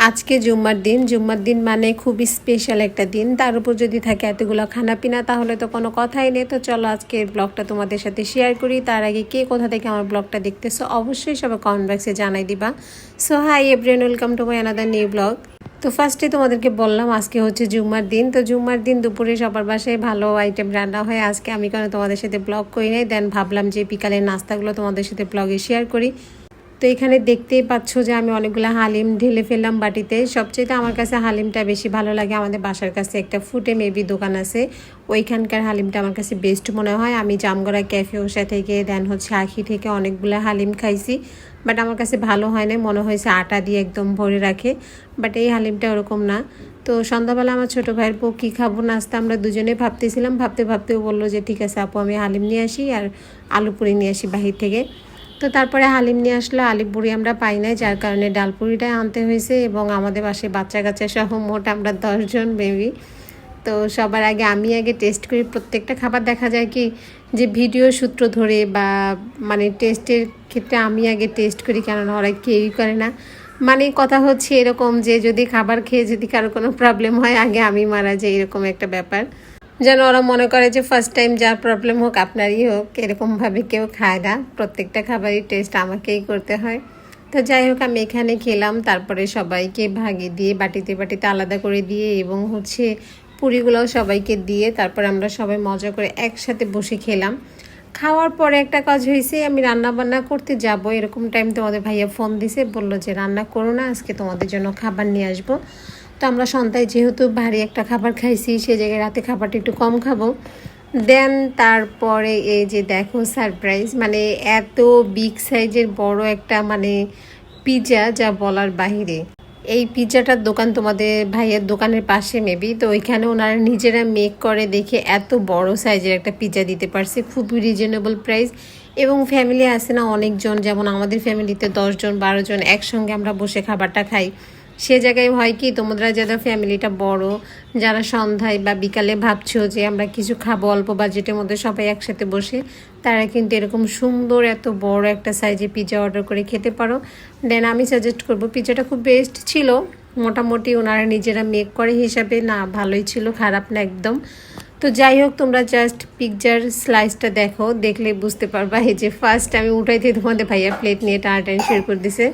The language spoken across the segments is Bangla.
আজকে জুম্মার দিন মানে খুবই স্পেশাল একটা দিন। তার উপর যদি থাকে এতগুলো খানাপিনা তাহলে তো কোনো কথাই নেই। তো চলো আজকে ব্লগটা তোমাদের সাথে শেয়ার করি। তার আগে কে কোথা থেকে আমার ব্লগটা দেখতেছো অবশ্যই সবাই কমেন্ট বক্সে জানাই দিবা। So hi everyone, welcome to my another new blog. তো ফার্স্টে তোমাদেরকে বললাম আজকে হচ্ছে জুম্মার দিন। তো জুম্মার দিন দুপুরে সবার বাসায় ভালো আইটেম রান্না হয়। আজকে আমি কেন তোমাদের সাথে ব্লগ করি নাই, দেন ভাবলাম যে বিকালের নাস্তাগুলো তোমাদের সাথে ব্লগে শেয়ার করি। তো এখানে দেখতেই পাচ্ছ যে আমি অনেকগুলো হালিম ঢেলে ফেললাম বাটিতে। সবচেয়ে আমার কাছে হালিমটা বেশি ভালো লাগে। আমাদের বাসার কাছে একটা ফুটে মেবি দোকান আছে, ওইখানকার হালিমটা আমার কাছে বেস্ট মনে হয়। আমি জামগড়া ক্যাফে ওষা থেকে দেন হচ্ছে আখি থেকে অনেকগুলো হালিম খাইছি, বাট আমার কাছে ভালো হয় না, মনে হয়েছে আটা দিয়ে একদম ভরে রাখে। বাট এই হালিমটা ওরকম না। তো সন্ধ্যাবেলা আমার ছোটো ভাইয়ের বউ কী খাবো নাস্তা আমরা দুজনে ভাবতেছিলাম। ভাবতেও বললো যে ঠিক আছে আপু, আমি হালিম নিয়ে আসি আর আলু পুরি নিয়ে আসি বাহির থেকে। তো তারপরে হালিম নিয়ে আসলো, আলু পুরি আমরা পাই নাই, যার কারণে ডাল পুরিটাই আনতে হয়েছে। এবং আমাদের বাসায় বাচ্চা কাচ্চা সহ মোট আমরা 10 জন বেবি। তো সবার আগে আমি টেস্ট করি প্রত্যেকটা খাবার। দেখা যায় কি যে ভিডিও সূত্র ধরে বা মানে টেস্টের ক্ষেত্রে আমি আগে টেস্ট করি, কেননা ওরা কেউই করে না। মানে কথা হচ্ছে এরকম যে যদি খাবার খেয়ে যদি কারো কোনো প্রবলেম হয় আগে আমি মারা যাই, এরকম একটা ব্যাপার। যেন ওরা মনে করে যে ফার্স্ট টাইম যার প্রবলেম হোক আপনারই হোক, এরকমভাবে কেউ খায় না। প্রত্যেকটা খাবারই টেস্ট আমাকেই করতে হয়। তো যাই হোক আমি এখানে খেলাম, তারপরে সবাইকে ভাগে দিয়ে বাটিতে আলাদা করে দিয়ে এবং হচ্ছে পুরিগুলোও সবাইকে দিয়ে তারপর আমরা সবাই মজা করে একসাথে বসে খেলাম। খাওয়ার পরে একটা কাজ হয়েছে, আমি রান্না বান্না করতে যাব এরকম টাইম তোমাদের ভাইয়া ফোন দিছে, বললো যে রান্না করো না, আজকে তোমাদের জন্য খাবার নিয়ে আসবো। তো আমরা সন্ধ্যায় যেহেতু ভারী একটা খাবার খাইছি, সে জায়গায় রাতে খাবারটা একটু কম খাবো। দেন তারপরে এই যে দেখো সারপ্রাইজ, মানে এত বিগ সাইজের বড় একটা মানে পিৎজা, যা বলার বাহিরে। এই পিৎজাটার দোকান তোমাদের ভাইয়ের দোকানের পাশে মেবি, তো ওইখানে ওনারা নিজেরা মেক করে দেখে এত বড় সাইজের একটা পিৎজা দিতে পারছে, খুবই রিজনেবল প্রাইস। এবং ফ্যামিলি আছে না অনেকজন, যেমন আমাদের ফ্যামিলিতে 10 জন 12 জন একসঙ্গে আমরা বসে খাবারটা খাই। সে জায়গায় হয় কি তোমরা যারা ফ্যামিলিটা বড়, যারা সন্ধ্যায় বা বিকালে ভাবছো যে আমরা কিছু খাবো অল্প বাজেটের মধ্যে সবাই একসাথে বসে, তারা কিন্তু এরকম সুন্দর এত বড় একটা সাইজে পিৎজা অর্ডার করে খেতে পারো। দেন আমি সাজেস্ট করবো, পিৎজাটা খুব বেস্ট ছিল, মোটামুটি ওনারা নিজেরা মেক করে হিসাবে না, ভালোই ছিল, খারাপ না একদম। তো যাই হোক তোমরা জাস্ট পিৎজার স্লাইসটা দেখো, দেখলে বুঝতে পারবা। এই যে ফার্স্ট আমি উঠাইতে তোমাদের ভাইয়া প্লেট নিয়ে টানাটানি শুরু করে দিছে,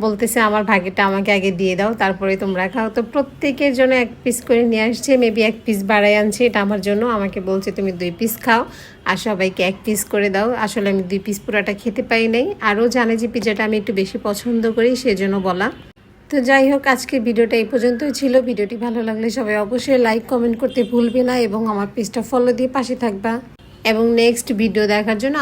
বলতেছে আমার ভাগেরটা আমাকে আগে দিয়ে দাও তারপরে তোমরা খাও। তো প্রত্যেকের জন্য 1 পিস করে নিয়ে আসছে, মেবি 1 পিস বাড়াই আনছে এটা আমার জন্য। আমাকে বলছে তুমি 2 পিস খাও আর সবাইকে 1 পিস করে দাও। আসলে আমি 2 পিস পুরাটা খেতে পাই নাই, আরও জানে যে পিৎজাটা আমি একটু বেশি পছন্দ করি, সেজন্য বলা। তো যাই হোক আজকের ভিডিওটা এই পর্যন্তই ছিল। ভিডিওটি ভালো লাগলে সবাই অবশ্যই লাইক কমেন্ট করতে ভুলবে না এবং আমার পেজটা ফলো দিয়ে পাশে থাকবা এবং নেক্সট ভিডিও দেখার জন্য